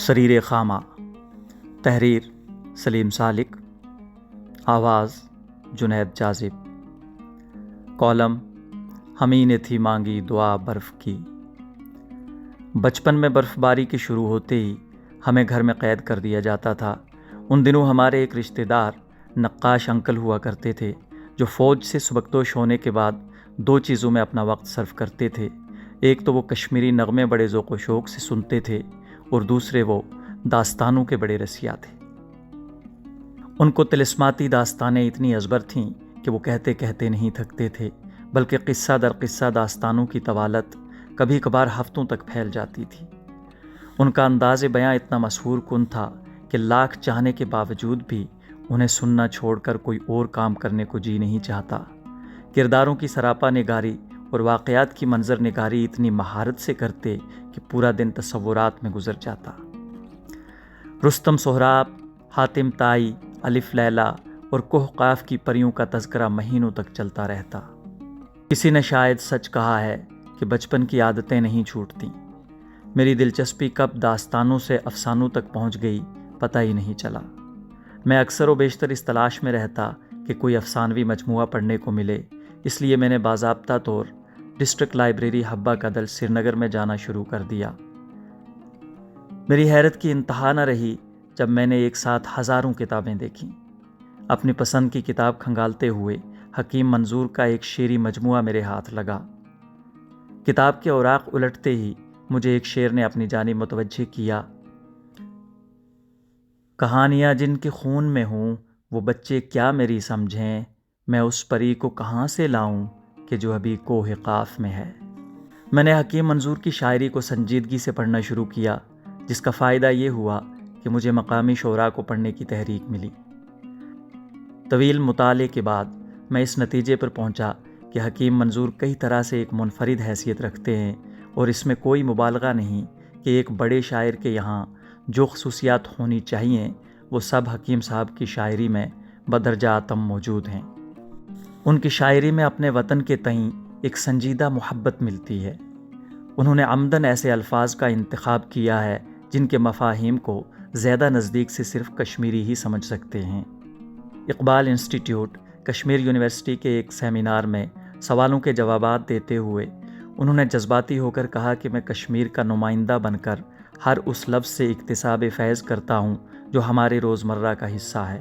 سریر خامہ، تحریر سلیم سالک، آواز جنید جاذب، کالم ہمیں نے تھی مانگی دعا برف کی۔ بچپن میں برف باری کی شروع ہوتے ہی ہمیں گھر میں قید کر دیا جاتا تھا۔ ان دنوں ہمارے ایک رشتہ دار نقاش انکل ہوا کرتے تھے جو فوج سے سبکدوش ہونے کے بعد دو چیزوں میں اپنا وقت صرف کرتے تھے۔ ایک تو وہ کشمیری نغمے بڑے ذوق و شوق سے سنتے تھے اور دوسرے وہ داستانوں کے بڑے رسیا تھے۔ ان کو طلسماتی داستانیں اتنی ازبر تھیں کہ وہ کہتے کہتے نہیں تھکتے تھے، بلکہ قصہ در قصہ داستانوں کی طوالت کبھی کبھار ہفتوں تک پھیل جاتی تھی۔ ان کا انداز بیاں اتنا مسحور کن تھا کہ لاکھ چاہنے کے باوجود بھی انہیں سننا چھوڑ کر کوئی اور کام کرنے کو جی نہیں چاہتا۔ کرداروں کی سراپا نگاری اور واقعات کی منظر نگاری اتنی مہارت سے کرتے کہ پورا دن تصورات میں گزر جاتا۔ رستم سہراب، حاتم طائی، الف لیلا اور کوہ قاف کی پریوں کا تذکرہ مہینوں تک چلتا رہتا۔ کسی نے شاید سچ کہا ہے کہ بچپن کی عادتیں نہیں چھوٹتیں۔ میری دلچسپی کب داستانوں سے افسانوں تک پہنچ گئی پتہ ہی نہیں چلا۔ میں اکثر و بیشتر اس تلاش میں رہتا کہ کوئی افسانوی مجموعہ پڑھنے کو ملے، اس لیے میں نے باضابطہ طور ڈسٹرکٹ لائبریری حبہ کدل سری نگر میں جانا شروع کر دیا۔ میری حیرت کی انتہا نہ رہی جب میں نے ایک ساتھ ہزاروں کتابیں دیکھیں۔ اپنی پسند کی کتاب کھنگالتے ہوئے حکیم منظور کا ایک شعری مجموعہ میرے ہاتھ لگا۔ کتاب کے اوراق الٹتے ہی مجھے ایک شعر نے اپنی جانب متوجہ کیا۔ کہانیاں جن کے خون میں ہوں وہ بچے کیا میری سمجھیں، میں اس پری کو کہاں سے لاؤں کہ جو ابھی کوہ قاف میں ہے۔ میں نے حکیم منظور کی شاعری کو سنجیدگی سے پڑھنا شروع کیا، جس کا فائدہ یہ ہوا کہ مجھے مقامی شعراء کو پڑھنے کی تحریک ملی۔ طویل مطالعے کے بعد میں اس نتیجے پر پہنچا کہ حکیم منظور کئی طرح سے ایک منفرد حیثیت رکھتے ہیں، اور اس میں کوئی مبالغہ نہیں کہ ایک بڑے شاعر کے یہاں جو خصوصیات ہونی چاہیے وہ سب حکیم صاحب کی شاعری میں بدرجہ اتم موجود ہیں۔ ان کی شاعری میں اپنے وطن کے تئیں ایک سنجیدہ محبت ملتی ہے۔ انہوں نے عمدن ایسے الفاظ کا انتخاب کیا ہے جن کے مفاہیم کو زیادہ نزدیک سے صرف کشمیری ہی سمجھ سکتے ہیں۔ اقبال انسٹیٹیوٹ کشمیر یونیورسٹی کے ایک سیمینار میں سوالوں کے جوابات دیتے ہوئے انہوں نے جذباتی ہو کر کہا کہ میں کشمیر کا نمائندہ بن کر ہر اس لفظ سے اکتساب فیض کرتا ہوں جو ہمارے روزمرہ کا حصہ ہے۔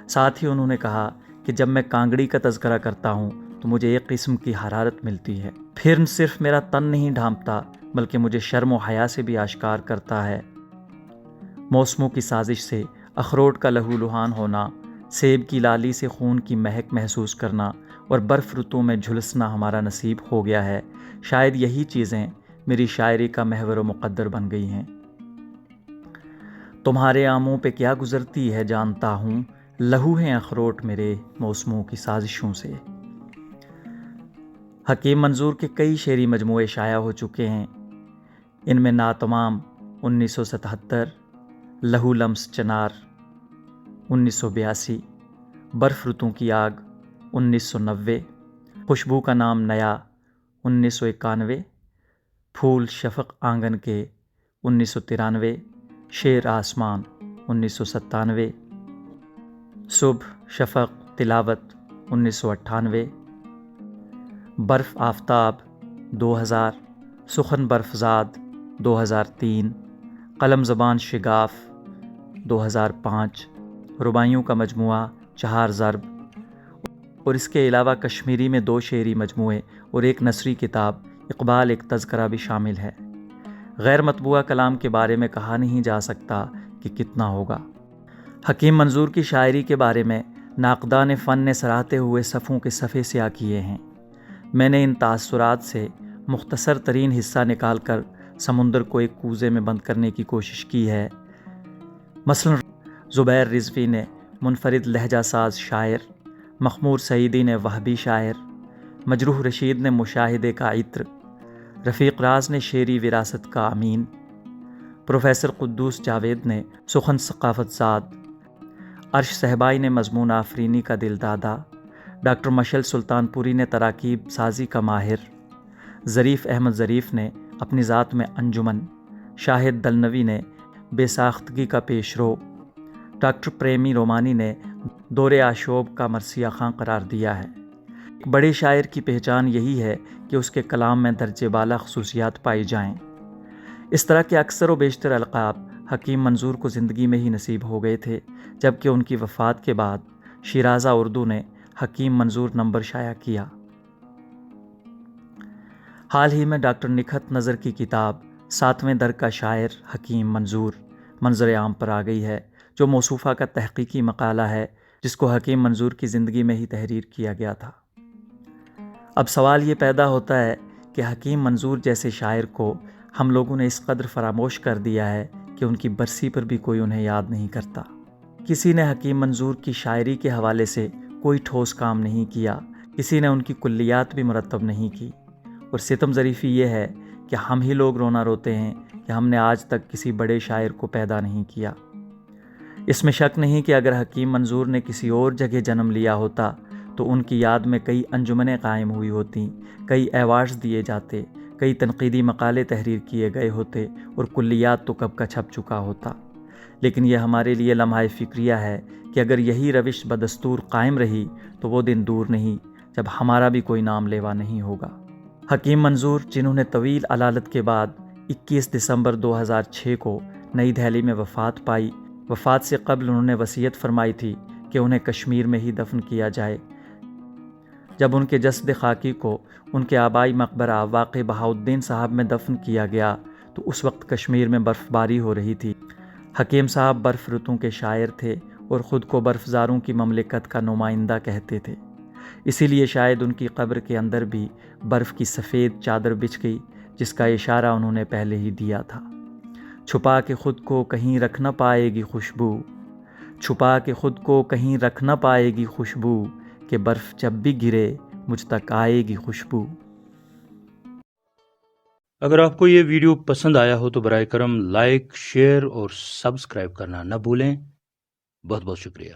ساتھ ہی انہوں نے کہا کہ جب میں کانگڑی کا تذکرہ کرتا ہوں تو مجھے ایک قسم کی حرارت ملتی ہے، پھر صرف میرا تن نہیں ڈھانپتا بلکہ مجھے شرم و حیا سے بھی آشکار کرتا ہے۔ موسموں کی سازش سے اخروٹ کا لہو لہان ہونا، سیب کی لالی سے خون کی مہک محسوس کرنا اور برف رتو میں جھلسنا ہمارا نصیب ہو گیا ہے۔ شاید یہی چیزیں میری شاعری کا محور و مقدر بن گئی ہیں۔ تمہارے آموں پہ کیا گزرتی ہے جانتا ہوں، لہو ہیں اخروٹ میرے موسموں کی سازشوں سے۔ حکیم منظور کے کئی شعری مجموعے شائع ہو چکے ہیں۔ ان میں ناتمام 1977، لہو لمس چنار 1982، برف رتوں کی آگ 1990، خوشبو کا نام نیا 1991، پھول شفق آنگن کے 1993، شیر آسمان 1997، صبح شفق تلاوت 1998، برف آفتاب 2000، سخن برف زاد 2003، قلم زبان شگاف 2005، رباعیوں کا مجموعہ چہار ضرب، اور اس کے علاوہ کشمیری میں 2 شعری مجموعے اور ایک نثری کتاب اقبال ایک تذکرہ بھی شامل ہے۔ غیر مطبوعہ کلام کے بارے میں کہا نہیں جا سکتا کہ کتنا ہوگا۔ حکیم منظور کی شاعری کے بارے میں ناقدان فن نے سراہتے ہوئے صفوں کے صفحے سیاہ کیے ہیں۔ میں نے ان تاثرات سے مختصر ترین حصہ نکال کر سمندر کو ایک کوزے میں بند کرنے کی کوشش کی ہے۔ مثلا زبیر رضوی نے منفرد لہجہ ساز شاعر، مخمور سعیدی نے وہبی شاعر، مجروح رشید نے مشاہدے کا عطر، رفیق راز نے شعری وراثت کا امین، پروفیسر قدوس جاوید نے سخن ثقافت زاد، عرش صہبائی نے مضمون آفرینی کا دل دادا، ڈاکٹر مشل سلطان پوری نے تراکیب سازی کا ماہر، ظریف احمد ظریف نے اپنی ذات میں انجمن، شاہد دلنوی نے بے ساختگی کا پیش رو ڈاکٹر پریمی رومانی نے دور آشوب کا مرثیہ خاں قرار دیا ہے۔ ایک بڑے شاعر کی پہچان یہی ہے کہ اس کے کلام میں درجہ بالا خصوصیات پائی جائیں۔ اس طرح کے اکثر و بیشتر القاب حکیم منظور کو زندگی میں ہی نصیب ہو گئے تھے، جبکہ ان کی وفات کے بعد شیرازہ اردو نے حکیم منظور نمبر شائع کیا۔ حال ہی میں ڈاکٹر نکھت نظر کی کتاب 7ویں در کا شاعر حکیم منظور منظر عام پر آ گئی ہے، جو موصوفہ کا تحقیقی مقالہ ہے جس کو حکیم منظور کی زندگی میں ہی تحریر کیا گیا تھا۔ اب سوال یہ پیدا ہوتا ہے کہ حکیم منظور جیسے شاعر کو ہم لوگوں نے اس قدر فراموش کر دیا ہے کہ ان کی برسی پر بھی کوئی انہیں یاد نہیں کرتا۔ کسی نے حکیم منظور کی شاعری کے حوالے سے کوئی ٹھوس کام نہیں کیا، کسی نے ان کی کلیات بھی مرتب نہیں کی، اور ستم ظریفی یہ ہے کہ ہم ہی لوگ رونا روتے ہیں کہ ہم نے آج تک کسی بڑے شاعر کو پیدا نہیں کیا۔ اس میں شک نہیں کہ اگر حکیم منظور نے کسی اور جگہ جنم لیا ہوتا تو ان کی یاد میں کئی انجمنیں قائم ہوئی ہوتیں، کئی ایوارڈز دیے جاتے، کئی تنقیدی مقالے تحریر کیے گئے ہوتے، اور کلیات تو کب کا چھپ چکا ہوتا۔ لیکن یہ ہمارے لیے لمحہ فکریہ ہے کہ اگر یہی روش بدستور قائم رہی تو وہ دن دور نہیں جب ہمارا بھی کوئی نام لیوا نہیں ہوگا۔ حکیم منظور، جنہوں نے طویل علالت کے بعد 21 دسمبر 2006 کو نئی دہلی میں وفات پائی، وفات سے قبل انہوں نے وصیت فرمائی تھی کہ انہیں کشمیر میں ہی دفن کیا جائے۔ جب ان کے جسد خاکی کو ان کے آبائی مقبرہ واقع بہاؤالدین صاحب میں دفن کیا گیا تو اس وقت کشمیر میں برف باری ہو رہی تھی۔ حکیم صاحب برف رتوں کے شاعر تھے اور خود کو برف زاروں کی مملکت کا نمائندہ کہتے تھے، اسی لیے شاید ان کی قبر کے اندر بھی برف کی سفید چادر بچھ گئی، جس کا اشارہ انہوں نے پہلے ہی دیا تھا۔ چھپا کے خود کو کہیں رکھ نہ پائے گی خوشبو، چھپا کے خود کو کہیں رکھ نہ پائے گی خوشبو، کہ برف جب بھی گرے مجھ تک آئے گی خوشبو۔ اگر آپ کو یہ ویڈیو پسند آیا ہو تو برائے کرم لائک، شیئر اور سبسکرائب کرنا نہ بھولیں۔ بہت بہت شکریہ۔